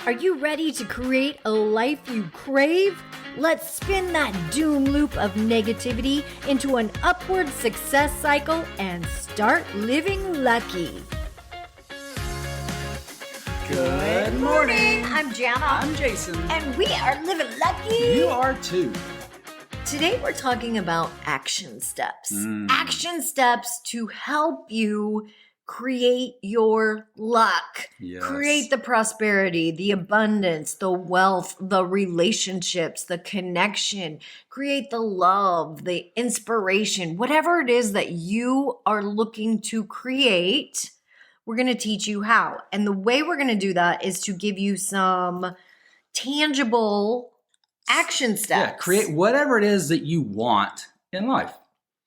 Are you ready to create a life you crave? Let's spin that doom loop of negativity into an upward success cycle and start living lucky. Good morning. I'm Jana. I'm Jason. And we are living lucky. You are too. Today we're talking about action steps. Action steps to help you create your luck, Yes. create the prosperity, the abundance, the wealth, the relationships, the connection, create the love, the inspiration, whatever it is that you are looking to create. We're going to teach you how. And the way we're going to do that is to give you some tangible action steps. Yeah, create whatever it is that you want in life.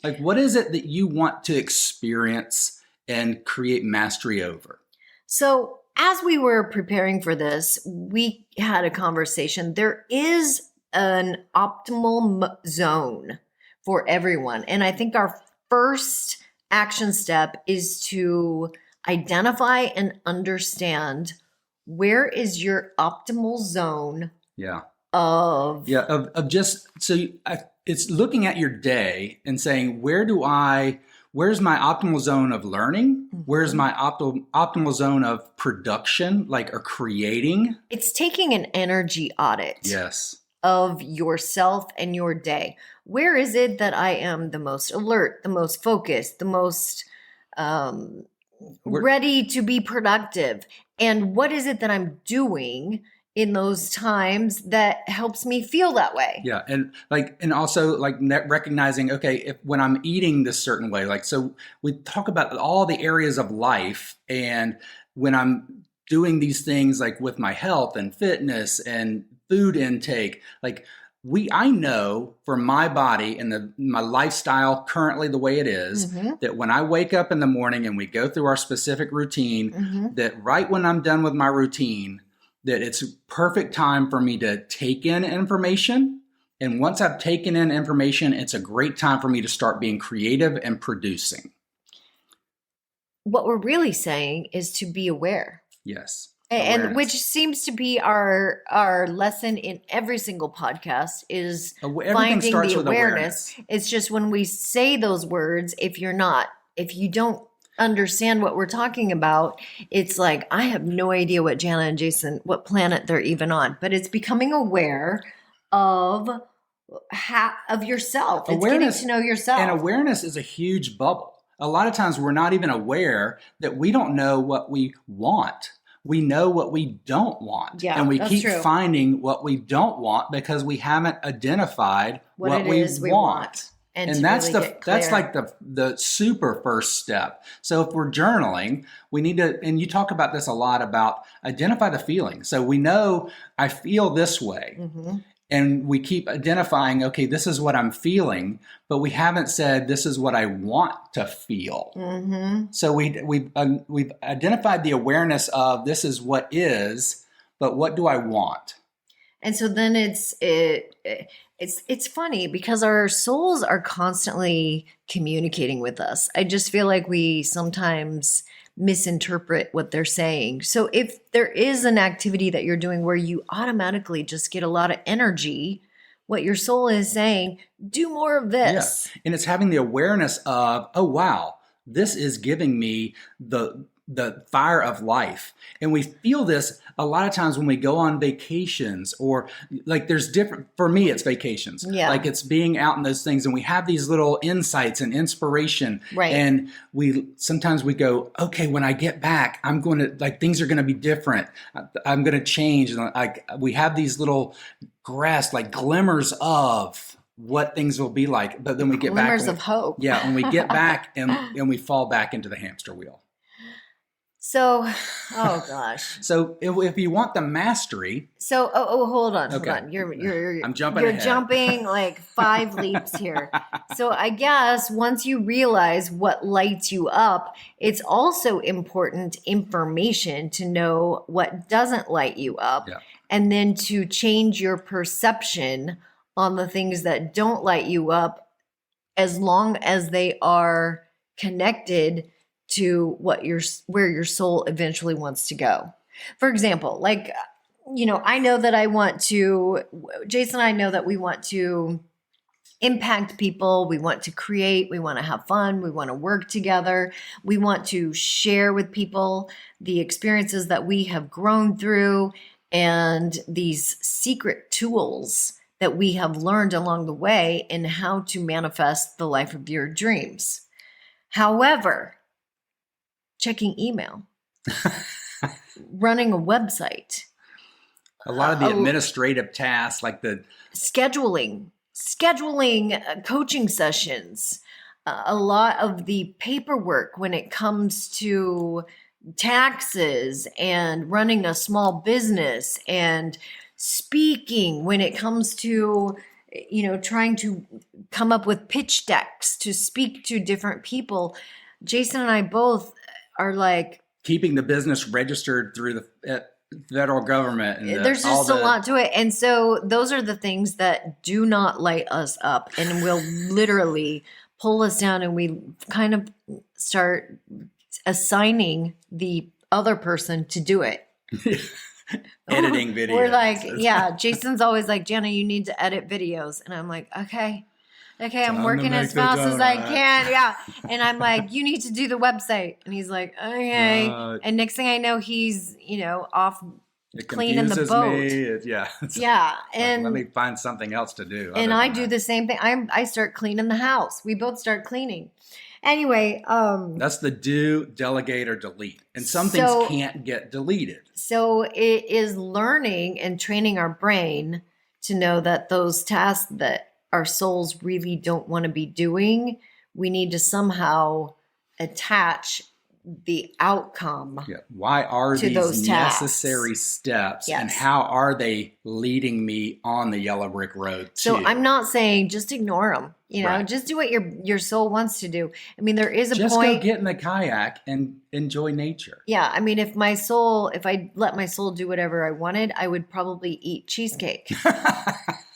Like, what is it that you want to experience and create mastery over? So as we were preparing for this, we had a conversation. There is an optimal zone for everyone. And I think our first action step is to identify and understand where is your optimal zone Yeah. of just, it's looking at your day and saying, where's my optimal zone of learning? Mm-hmm. Where's my optimal zone of production, or creating? It's taking an energy audit. Yes. Of yourself and your day. Where is it that I am the most alert, the most focused, the most ready to be productive? And what is it that I'm doing in those times that helps me feel that way? Yeah. And also recognizing, okay, when I'm eating this certain way, so we talk about all the areas of life, and when I'm doing these things with my health and fitness and food intake, I know for my body and my lifestyle currently the way it is, that when I wake up in the morning and we go through our specific routine, that right when I'm done with my routine, that it's perfect time for me to take in information. And once I've taken in information, it's a great time for me to start being creative and producing. What we're really saying is to be aware. Yes. And Awareness. which seems to be our lesson in every single podcast is Everything finding starts the with awareness. It's just when we say those words, if you don't understand what we're talking about, it's like, I have no idea what Jana and Jason, what planet they're even on, but it's becoming aware of yourself. It's getting to know yourself. And awareness is a huge bubble. A lot of times we're not even aware that we don't know what we want. We know what we don't want. Yeah, and we that's keep true. finding what we don't want because we haven't identified what we want. And that's really that's the super first step. So if we're journaling, we need to, and you talk about this a lot, about identify the feeling. So we know I feel this way. And we keep identifying, okay, this is what I'm feeling, but we haven't said this is what I want to feel. So we've identified the awareness of this is what is, but what do I want? And so then it's funny because our souls are constantly communicating with us. I just feel like we sometimes misinterpret what they're saying. So if there is an activity that you're doing where you automatically just get a lot of energy, what your soul is saying, do more of this. Yeah. And it's having the awareness of, oh, wow, this is giving me the fire of life. And we feel this a lot of times when we go on vacations, or there's different, for me, it's vacations. Yeah. It's being out in those things, and we have these little insights and inspiration. Right. And sometimes we go, okay, when I get back, I'm going to, things are going to be different. I'm going to change. And we have these little grasp, glimmers of what things will be like. But then we get back. Glimmers of hope. Yeah. When we get back and we fall back into the hamster wheel. So, oh gosh. So if you want the mastery. So, hold on. I'm jumping You're ahead. jumping 5 leaps here. So I guess once you realize what lights you up, it's also important information to know what doesn't light you up. Yeah. And then to change your perception on the things that don't light you up, as long as they are connected to where your soul eventually wants to go. For example, I know that Jason and I know that we want to impact people. We want to create, we want to have fun, we want to work together. We want to share with people the experiences that we have grown through and these secret tools that we have learned along the way in how to manifest the life of your dreams. However, checking email, running a website, a lot of the administrative tasks, like the scheduling coaching sessions, a lot of the paperwork when it comes to taxes and running a small business and speaking when it comes to trying to come up with pitch decks to speak to different people. Jason and I both are like keeping the business registered through the federal government. And there's just a lot to it. And so those are the things that do not light us up and will literally pull us down, and we kind of start assigning the other person to do it. Editing videos. We're like, yeah, Jason's always like, Jana, you need to edit videos. And I'm like, okay, I'm working as fast as I can. Yeah. And I'm like, you need to do the website. And he's like, okay. And next thing I know, he's, off cleaning the boat. Yeah. Yeah. And let me find something else to do. And I do the same thing. I start cleaning the house. We both start cleaning. Anyway, that's the do, delegate, or delete. And some things can't get deleted. So it is learning and training our brain to know that those tasks that our souls really don't want to be doing, we need to somehow attach the outcome. Yeah. Why are these necessary steps, and how are they leading me on the yellow brick road too? So I'm not saying just ignore them. Just do what your soul wants to do. I mean, there is a point. Just go get in the kayak and enjoy nature. Yeah. I mean, if I let my soul do whatever I wanted, I would probably eat cheesecake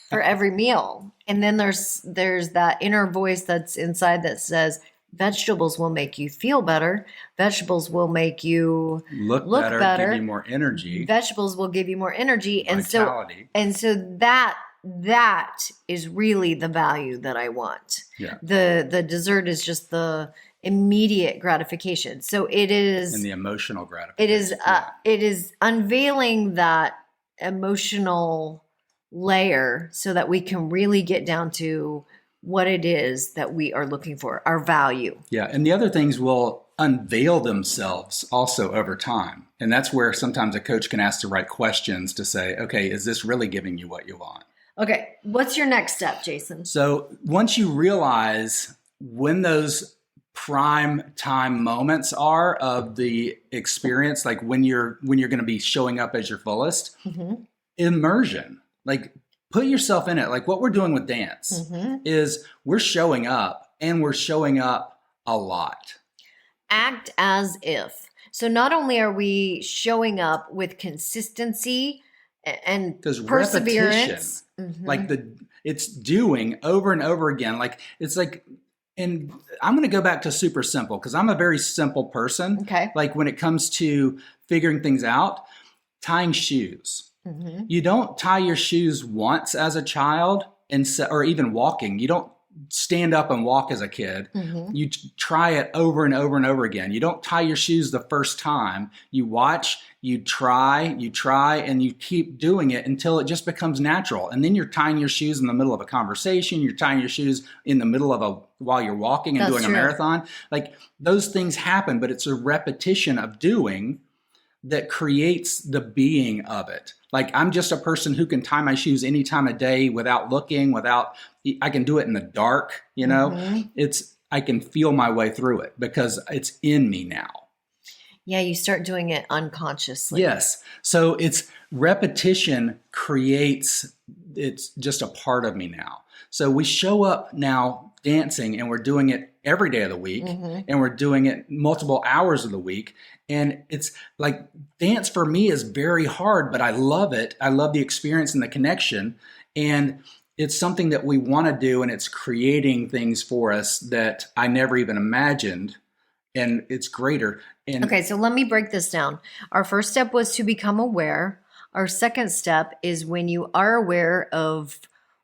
for every meal. And then there's that inner voice that's inside that says, vegetables will make you feel better. Vegetables will make you look better, give you more energy. Vegetables will give you more energy. Vitality. And so that is really the value that I want. Yeah. The dessert is just the immediate gratification. So it is, and the emotional gratification. It is unveiling that emotional layer so that we can really get down to what it is that we are looking for, our value. Yeah. And the other things will unveil themselves also over time. And that's where sometimes a coach can ask the right questions to say, okay, is this really giving you what you want? Okay. What's your next step, Jason? So once you realize when those prime time moments are of the experience, like when you're going to be showing up as your fullest, immersion, like put yourself in it. Like what we're doing with dance is we're showing up, and we're showing up a lot. Act as if. So not only are we showing up with consistency and perseverance, like it's doing over and over again. Like it's like, and I'm going to go back to super simple because I'm a very simple person. Okay. Like when it comes to figuring things out, tying shoes. You don't tie your shoes once as a child, or even walking. You don't stand up and walk as a kid. You try it over and over and over again. You don't tie your shoes the first time. You watch, you try, and you keep doing it until it just becomes natural. And then you're tying your shoes in the middle of a conversation. You're tying your shoes in the middle of while you're walking and doing a marathon. Like those things happen, but it's a repetition of doing that creates the being of it. Like I'm just a person who can tie my shoes any time of day without looking, I can do it in the dark, I can feel my way through it because it's in me now. Yeah, you start doing it unconsciously. Yes. So it's repetition it's just a part of me now. So we show up now dancing, and we're doing it every day of the week, and we're doing it multiple hours of the week. And it's like dance for me is very hard, but I love it. I love the experience and the connection. And it's something that we want to do, and it's creating things for us that I never even imagined. And it's greater. Okay, so let me break this down. Our first step was to become aware. Our second step is when you are aware of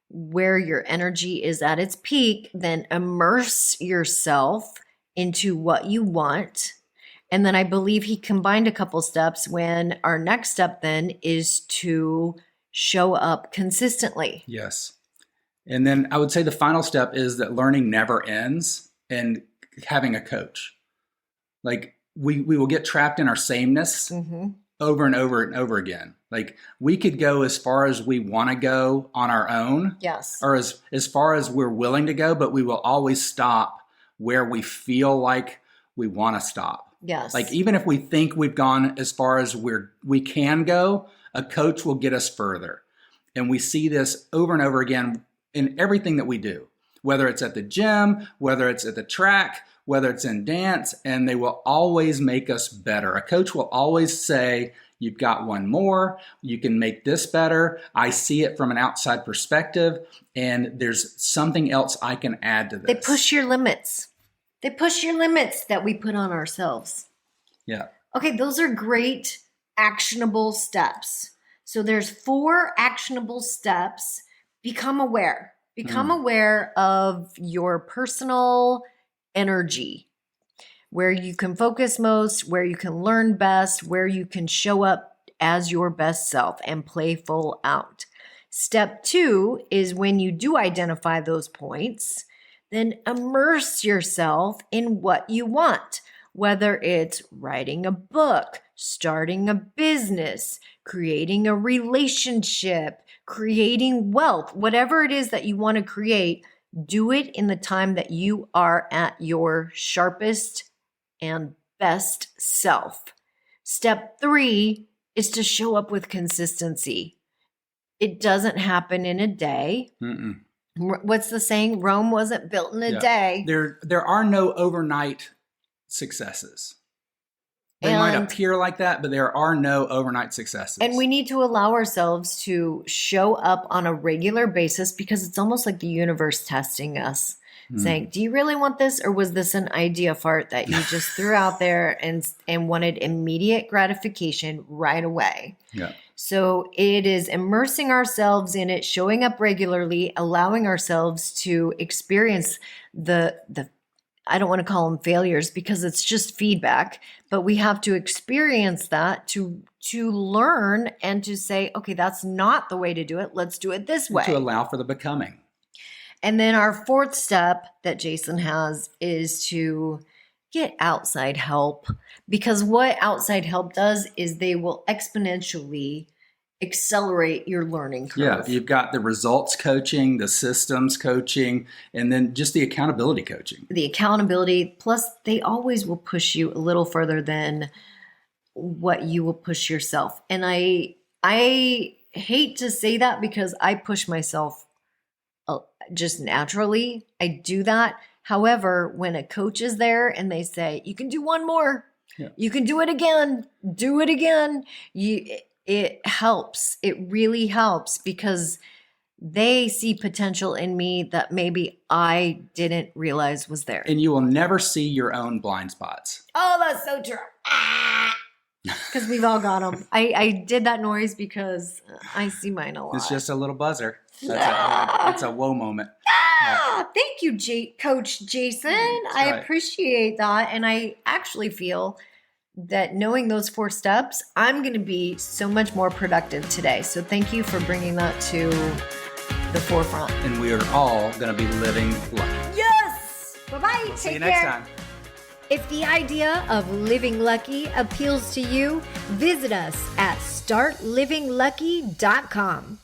where your energy is at its peak, then immerse yourself into what you want. And then I believe he combined a couple steps when our next step then is to show up consistently. Yes. And then I would say the final step is that learning never ends, and having a coach. Like we will get trapped in our sameness over and over and over again. Like we could go as far as we want to go on our own. Yes. Or as far as we're willing to go, but we will always stop where we feel like we want to stop. Yes. Like even if we think we've gone as far as we can go, a coach will get us further. And we see this over and over again in everything that we do, whether it's at the gym, whether it's at the track, whether it's in dance, and they will always make us better. A coach will always say, you've got one more, you can make this better. I see it from an outside perspective, and there's something else I can add to this. They push your limits. They push your limits that we put on ourselves. Yeah. Okay, those are great actionable steps. So there's 4 actionable steps. Become aware. Become aware of your personal energy, where you can focus most, where you can learn best, where you can show up as your best self and play full out. Step 2 is when you do identify those points, then immerse yourself in what you want, whether it's writing a book, starting a business, creating a relationship, creating wealth, whatever it is that you want to create, do it in the time that you are at your sharpest and best self. Step 3 is to show up with consistency. It doesn't happen in a day. What's the saying? Rome wasn't built in a day. There are no overnight successes. They might appear like that, but there are no overnight successes. And we need to allow ourselves to show up on a regular basis, because it's almost like the universe testing us, saying, do you really want this, or was this an idea fart that you just threw out there and wanted immediate gratification right away? Yeah. So it is immersing ourselves in it, showing up regularly, allowing ourselves to experience the I don't want to call them failures because it's just feedback, but we have to experience that to learn and to say, okay, that's not the way to do it. Let's do it this way. To allow for the becoming. And then our 4th step that Jason has is to get outside help, because what outside help does is they will exponentially accelerate your learning curve. Yeah, you've got the results coaching, the systems coaching, and then just the accountability coaching. The accountability, plus they always will push you a little further than what you will push yourself. And I hate to say that because I push myself just naturally. I do that. However, when a coach is there and they say, you can do one more, you can do it again, it helps. It really helps, because they see potential in me that maybe I didn't realize was there. And you will never see your own blind spots. Oh, that's so true. Because we've all got them. I did that noise because I see mine a lot. It's just a little buzzer. It's a whoa moment. Thank you, Coach Jason. That's I right. appreciate that. And I actually feel that knowing those 4 steps, I'm going to be so much more productive today. So thank you for bringing that to the forefront. And we are all going to be living lucky. Yes! Bye-bye. See you next time. If the idea of living lucky appeals to you, visit us at startlivinglucky.com.